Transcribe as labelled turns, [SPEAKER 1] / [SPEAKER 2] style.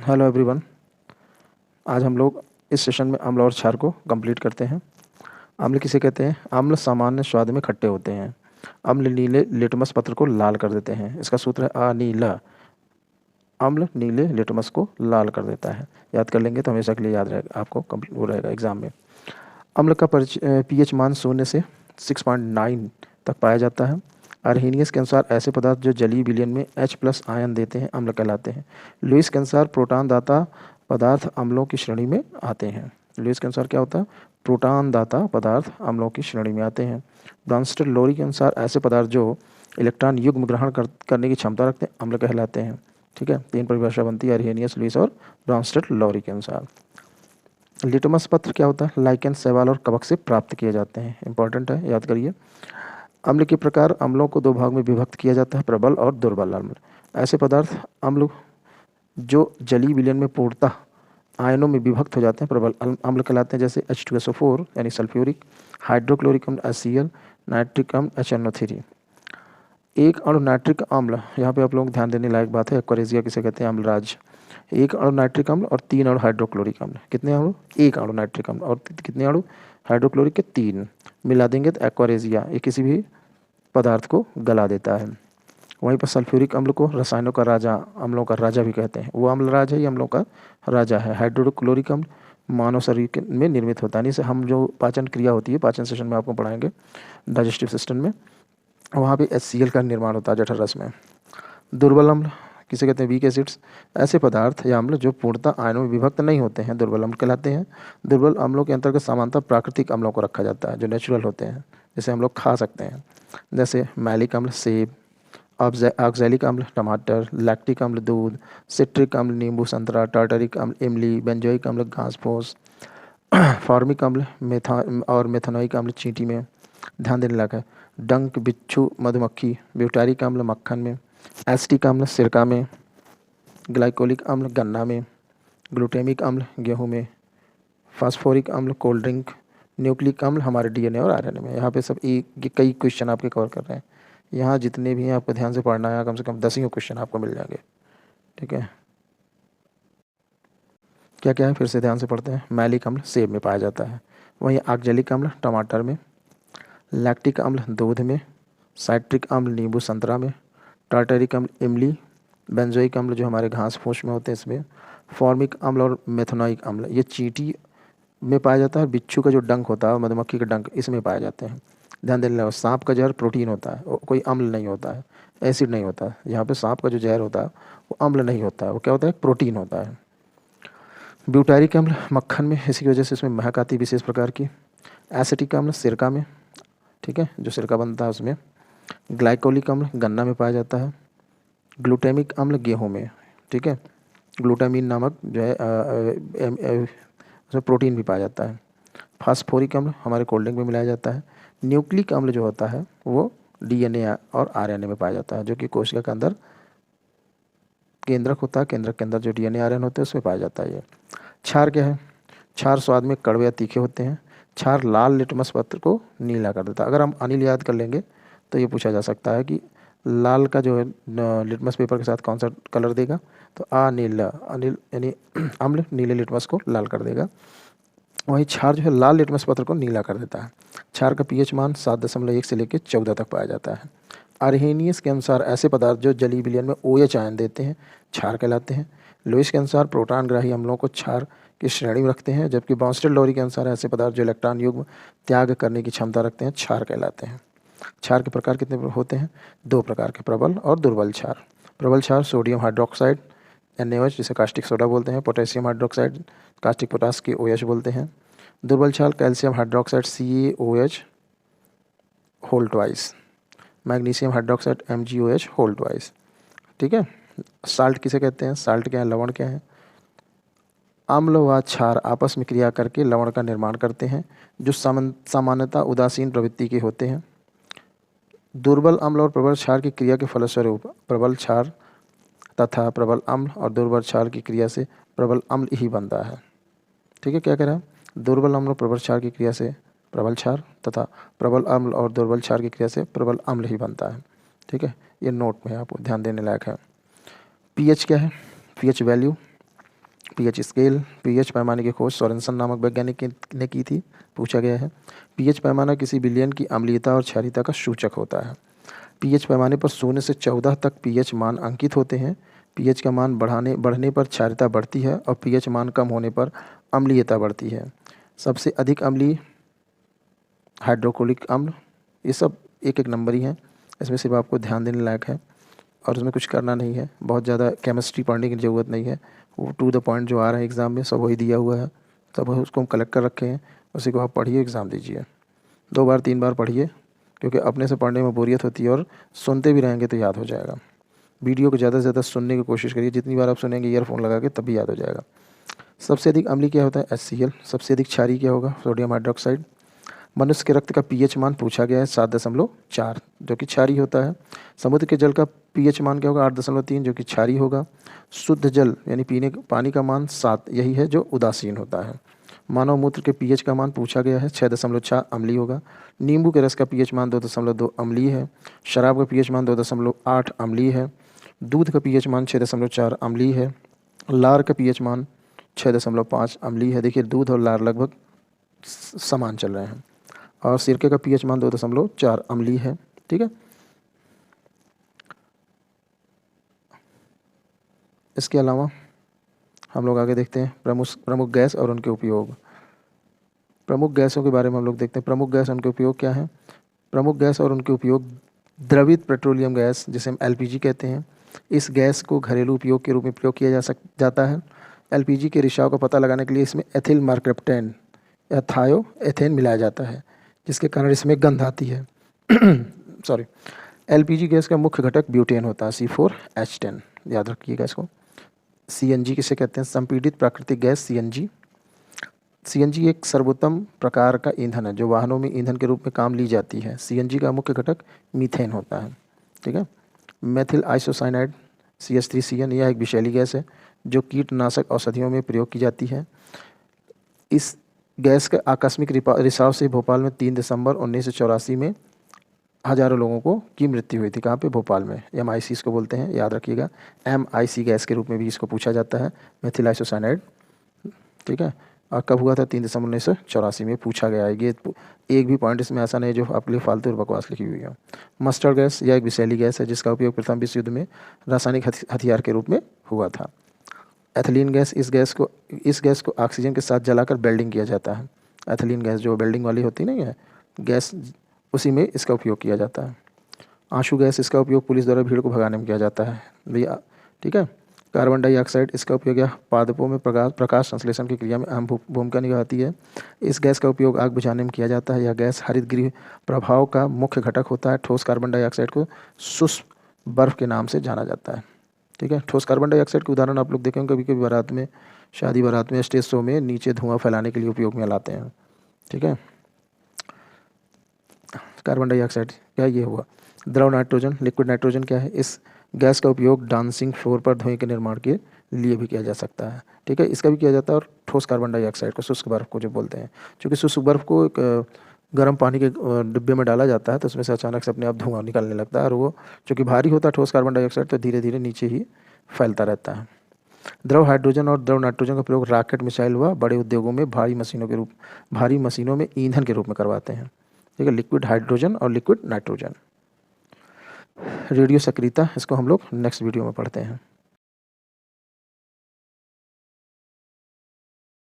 [SPEAKER 1] Hello everyone. आज हम लोग इस सेशन में अम्ल और क्षार को कंप्लीट करते हैं। अम्ल किसे कहते हैं? अम्ल सामान्य स्वाद में खट्टे होते हैं। अम्ल नीले लिटमस पत्र को लाल कर देते हैं। इसका सूत्र है अनीला। अम्ल नीले लिटमस को लाल कर देता है। याद कर लेंगे तो हमेशा के लिए याद रहेगा, आपको कंप्लीट वो रहेगा एग्जाम में। अम्ल का पीएच मान 0 से 6.9 तक पाया जाता है। अर्हेनियस के अनुसार ऐसे पदार्थ जो जलीय विलयन में H+ आयन देते हैं अम्ल कहलाते हैं। लुईस के अनुसार प्रोटॉन दाता पदार्थ अम्लों की श्रेणी में आते हैं। लुईस के अनुसार क्या होता है? प्रोटॉन दाता पदार्थ अम्लों की श्रेणी में आते हैं। ब्रॉन्स्टेड लोरी के अनुसार ऐसे पदार्थ जो इलेक्ट्रॉन युग्म ग्रहण करने की क्षमता रखते हैं अम्ल कहलाते हैं। ठीक है, 3 परिभाषा बनती है अर्हेनियस, लुईस और ब्रॉन्स्टेड लोरी के अनुसार। लिटमस पत्र क्या होता है? लाइकेन, शैवाल और कवक से प्राप्त किए जाते हैं। इंपॉर्टेंट है, याद करिए। अम्ल के प्रकार अम्लों को 2 भाग में विभक्त किया जाता है, प्रबल और दुर्बल अम्ल। ऐसे पदार्थ अम्ल जो जलीय विलयन में पूर्णतः आयनों में विभक्त हो जाते हैं प्रबल अम्ल कहलाते हैं, जैसे H2SO4 यानी सल्फ्यूरिक, हाइड्रोक्लोरिक अम्ल HCl, नाइट्रिक अम्ल HNO3। एक अणु नाइट्रिक अम्ल, यहाँ पे आप लोग ध्यान देने लायक बात है, एक्वारेजिया किसे कहते हैं? अम्लराज। एक अणु नाइट्रिक अम्ल और 3 अणु हाइड्रोक्लोरिक अम्ल। कितने अणु? एक अणु नाइट्रिक अम्ल और कितने अणु हाइड्रोक्लोरिक के? 3 मिला देंगे तो एक्वारेजिया, ये किसी भी पदार्थ को गला देता है। वहीं पर सल्फ्यूरिक अम्ल को रसायनों का राजा, अम्लों का राजा भी कहते हैं। वो अम्लराज है, ये अम्लों का राजा है। हाइड्रोक्लोरिक अम्ल मानव शरीर में निर्मित होता है। इसे हम जो पाचन क्रिया होती है, पाचन सेशन में आपको पढ़ाएंगे, डाइजेस्टिव सिस्टम में, वहाँ पे HCl का निर्माण होता है जठर रस में। दुर्बल अम्ल किसे कहते हैं? Weak acids. ऐसे पदार्थ या अम्ल जो पूर्णतः आयनों में विभक्त नहीं होते हैं दुर्बल अम्ल कहलाते हैं। दुर्बल अम्लों के अंतर्गत सामान्यतः प्राकृतिक अम्लों को रखा जाता है जो नेचुरल होते हैं, जैसे हम लोग खा सकते हैं, जैसे मैलिक अम्ल सेब, ऑक्सैलिक अम्ल टमाटर, लैक्टिक अम्ल दूध, सिट्रिक अम्ल नींबू संतरा, टार्टरिक अम्ल इमली, बेंजोइक अम्ल घास फूस, फॉर्मिक अम्ल मेथनोइक अम्ल चींटी में। ध्यान देने लायक है। डंक बिच्छू मधुमक्खी, ब्यूटारिक अम्ल मक्खन में, एसिटिक अम्ल सिरका में, ग्लाइकोलिक अम्ल गन्ना में, ग्लूटेमिक अम्ल गेहूं में, फास्फोरिक अम्ल कोल्ड ड्रिंक, न्यूक्लिक अम्ल हमारे DNA और RNA में। यहाँ पे सब कई क्वेश्चन आपके कवर कर रहे हैं। यहाँ जितने भी हैं आपको ध्यान से पढ़ना है, कम से कम 10 ही क्वेश्चन आपको मिल जाएंगे। ठीक है, क्या क्या है फिर से ध्यान से पढ़ते हैं। मैलिक अम्ल सेब में पाया जाता है। वहीं ऑक्सैलिक अम्ल टमाटर में, लैक्टिक अम्ल दूध में, साइट्रिक अम्ल नींबू संतरा में, टार्टरिक अम्ल इमली, बेंजोइक अम्ल जो हमारे घास फूस में होते हैं इसमें, फॉर्मिक अम्ल और मेथनोइक अम्ल ये चींटी में पाया जाता है। बिच्छू का जो डंक होता है, मधुमक्खी का डंक, इसमें पाए जाते हैं। ध्यान देने लगा, सांप का जहर प्रोटीन होता है, वो कोई अम्ल नहीं होता है, एसिड नहीं होता है। यहाँ पे सांप का जो जहर होता है वो अम्ल नहीं होता है, वो क्या होता है? प्रोटीन होता है। ब्यूटारिक अम्ल मक्खन में, इसी की वजह से इसमें महक आती है विशेष प्रकार की। एसिटिक अम्ल सिरका में, ठीक है, जो सिरका बनता है उसमें। ग्लाइकोलिक अम्ल गन्ना में पाया जाता है। ग्लूटेमिक अम्ल गेहूँ में, ठीक है, ग्लूटामीन नामक जो है उसमें प्रोटीन भी पाया जाता है। फास्फोरिक अम्ल हमारे कोल्ड ड्रिंक में मिलाया जाता है। न्यूक्लिक अम्ल जो होता है वो DNA और RNA में पाया जाता है, जो कि कोशिका के अंदर केंद्रक होता है, केंद्रक के अंदर जो DNA RNA होते हैं उसमें पाया जाता है। ये क्षार क्या है? क्षार स्वाद में कड़वे या तीखे होते हैं। क्षार लाल लिटमस पत्र को नीला कर देता है। अगर हम अनिल याद कर लेंगे तो ये पूछा जा सकता है कि लाल का जो है लिटमस पेपर के साथ कौन सा कलर देगा, तो अनीला, अनिल यानी अम्ल नीले लिटमस को लाल कर देगा। वहीं क्षार जो है लाल लिटमस पत्र को नीला कर देता है। क्षार का पीएच मान 7.1 से लेकर 14 तक पाया जाता है। अर्हेनियस के अनुसार ऐसे पदार्थ जो जलीय विलयन में OH आयन देते हैं क्षार कहलाते हैं। लुईस के अनुसार प्रोटॉन ग्राही अम्लों को क्षार की श्रेणी में रखते हैं, जबकि ब्रॉन्स्टेड लोरी के अनुसार ऐसे पदार्थ जो इलेक्ट्रॉन युग्म त्याग करने की क्षमता रखते हैं क्षार कहलाते हैं। क्षार के प्रकार कितने होते हैं? 2 प्रकार के, प्रबल और दुर्बल क्षार। प्रबल क्षार सोडियम हाइड्रोक्साइड NaOH जिसे कास्टिक सोडा बोलते हैं, पोटेशियम हाइड्रोक्साइड कास्टिक पोटास की OH बोलते हैं। दुर्बल क्षार calcium hydroxide CaOH whole twice, magnesium hydroxide MgOH whole twice. ठीक है। साल्ट किसे कहते हैं? साल्ट क्या है? लवण क्या है? अम्ल व क्षार आपस में क्रिया करके लवण का निर्माण करते हैं जो सामान्यतः उदासीन प्रवृत्ति के होते हैं। दुर्बल अम्ल और प्रबल क्षार की क्रिया के फलस्वरूप प्रबल क्षार तथा प्रबल अम्ल और दुर्बल क्षार की क्रिया से प्रबल अम्ल ही बनता है। ठीक है, क्या कह रहा है? दुर्बल अम्ल और प्रबल क्षार की क्रिया से प्रबल क्षार तथा प्रबल अम्ल और दुर्बल क्षार की क्रिया से प्रबल अम्ल ही बनता है। ठीक है, ये नोट में आपको ध्यान देने लायक है। पीएच क्या है? PH value pH scale, pH पैमाने की खोज सोरेनसन नामक वैज्ञानिक ने की थी, पूछा गया है। पीएच पैमाना किसी विलयन की अम्लीयता और क्षारीयता का सूचक होता है। पीएच पैमाने पर 0 से 14 तक पीएच मान अंकित होते हैं। पीएच का मान बढ़ने पर क्षारीयता बढ़ती है और पीएच मान कम होने पर अम्लीयता बढ़ती है। सबसे अधिक अम्लीय हाइड्रोक्लोरिक अम्ल, ये सब एक एक नंबर ही हैं, इसमें सिर्फ आपको ध्यान देने लायक है और उसमें कुछ करना नहीं है, बहुत ज़्यादा केमिस्ट्री पढ़ने की ज़रूरत नहीं है। वो टू द पॉइंट जो आ रहा है एग्ज़ाम में सब वही दिया हुआ है, सब उसको हम कलेक्ट कर रखे हैं, उसी को आप पढ़िए, एग्ज़ाम दीजिए। 2 बार 3 बार पढ़िए, क्योंकि अपने से पढ़ने में बोरियत होती है और सुनते भी रहेंगे तो याद हो जाएगा। वीडियो को ज़्यादा से ज़्यादा सुनने की कोशिश करिए, जितनी बार आप सुनेंगे ईयरफोन लगा के तभी याद हो जाएगा। सबसे अधिक अम्लीय क्या होता है? HCl। सबसे अधिक क्षारीय क्या होगा? Sodium hydroxide. मनुष्य के रक्त का पीएच मान पूछा गया है 7.4, जो कि क्षारीय होता है। समुद्र के जल का पीएच मान क्या होगा? 8.3, जो कि क्षारीय होगा। शुद्ध जल यानी पीने पानी का मान 7, यही है जो उदासीन होता है। मानव मूत्र के पीएच का मान पूछा गया है 6.6, अम्लीय होगा। नींबू के रस का पीएच मान 2.2 अम्लीय है। शराब का पीएच मान 2.8 अम्लीय है। दूध का पीएच मान 6.4 अम्लीय है। लार का पीएच मान 6.5 अम्लीय है। देखिए दूध और लार लगभग समान चल रहे हैं। और सिरके का पीएच मान 2.4 अम्लीय है। ठीक है, इसके अलावा हम लोग आगे देखते हैं प्रमुख गैस और उनके उपयोग। प्रमुख गैसों के बारे में हम लोग देखते हैं। प्रमुख गैस और उनके उपयोग क्या हैं? प्रमुख गैस और उनके उपयोग, द्रवित पेट्रोलियम गैस जिसे हम LPG कहते हैं, इस गैस को घरेलू उपयोग के रूप में प्रयोग किया जाता है। LPG के रिसाव का पता लगाने के लिए इसमें एथिल मर्कैप्टेन या थायोएथेन मिलाया जाता है, जिसके कारण इसमें गंध आती है। सॉरी। LPG गैस का मुख्य घटक ब्यूटेन होता है, C4H10, याद रखिएगा इसको। CNG किसे कहते हैं? संपीड़ित प्राकृतिक गैस, CNG एक सर्वोत्तम प्रकार का ईंधन है जो वाहनों में ईंधन के रूप में काम ली जाती है। CNG का मुख्य घटक मीथेन होता है। ठीक है। मेथिल आइसोसाइनाइड, CH3CN, यह एक विषैली गैस है जो कीटनाशक औषधियों में प्रयोग की जाती है। इस गैस के आकस्मिक रिसाव से भोपाल में 3 दिसंबर 1984 में हज़ारों लोगों की मृत्यु हुई थी। कहाँ पे? भोपाल में। MIC इसको बोलते हैं, याद रखिएगा। MIC गैस के रूप में भी इसको पूछा जाता है, मेथिल आइसोसाइनाइड। ठीक है। और कब हुआ था? 3 दिसंबर 1984 में पूछा गया है। ये एक भी पॉइंट इसमें ऐसा नहीं जो आपके लिए फालतू और बकवास लिखी हुई है। मस्टर्ड गैस, यह एक विषैली गैस है जिसका उपयोग प्रथम विश्व युद्ध में रासायनिक हथियार के रूप में हुआ था। एथिलीन गैस, इस गैस को ऑक्सीजन के साथ जलाकर वेल्डिंग किया जाता है। एथिलीन गैस जो वेल्डिंग वाली होती नहीं है गैस, उसी में इसका उपयोग किया जाता है। आंसू गैस, इसका उपयोग पुलिस द्वारा भीड़ को भगाने में किया जाता है भैया। ठीक है। कार्बन डाइऑक्साइड, इसका उपयोग यह पादपों में प्रकाश संश्लेषण की क्रिया में अहम भूमिका निभाती है। इस गैस का उपयोग आग बुझाने में किया जाता है। यह गैस हरित गृह प्रभाव का मुख्य घटक होता है। ठोस कार्बन डाइऑक्साइड को शुष्क बर्फ के नाम से जाना जाता है। ठीक है। ठोस कार्बन डाइऑक्साइड के उदाहरण आप लोग देखेंगे कभी कभी बारात में, शादी बारात में, स्टेज शो में नीचे धुआं फैलाने के लिए उपयोग में लाते हैं। ठीक है। कार्बन डाइऑक्साइड क्या ये हुआ। द्रव नाइट्रोजन, लिक्विड नाइट्रोजन क्या है? इस गैस का उपयोग डांसिंग फ्लोर पर धुएं के निर्माण के लिए भी किया जा सकता है। ठीक है, इसका भी किया जाता है। और ठोस कार्बन डाइऑक्साइड को शुष्क बर्फ को जो बोलते हैं, क्योंकि शुष्क बर्फ को एक गर्म पानी के डिब्बे में डाला जाता है तो उसमें से अचानक से अपने आप धुआं निकलने लगता है और वो चूँकि भारी होता है ठोस कार्बन डाइऑक्साइड, तो धीरे धीरे नीचे ही फैलता रहता है। द्रव हाइड्रोजन और द्रव नाइट्रोजन का प्रयोग रॉकेट, मिसाइल व बड़े उद्योगों में भारी मशीनों में ईंधन के रूप में करवाते हैं। ठीक है। लिक्विड हाइड्रोजन और लिक्विड नाइट्रोजन। रेडियो सक्रियता, इसको हम लोग नेक्स्ट वीडियो में पढ़ते हैं।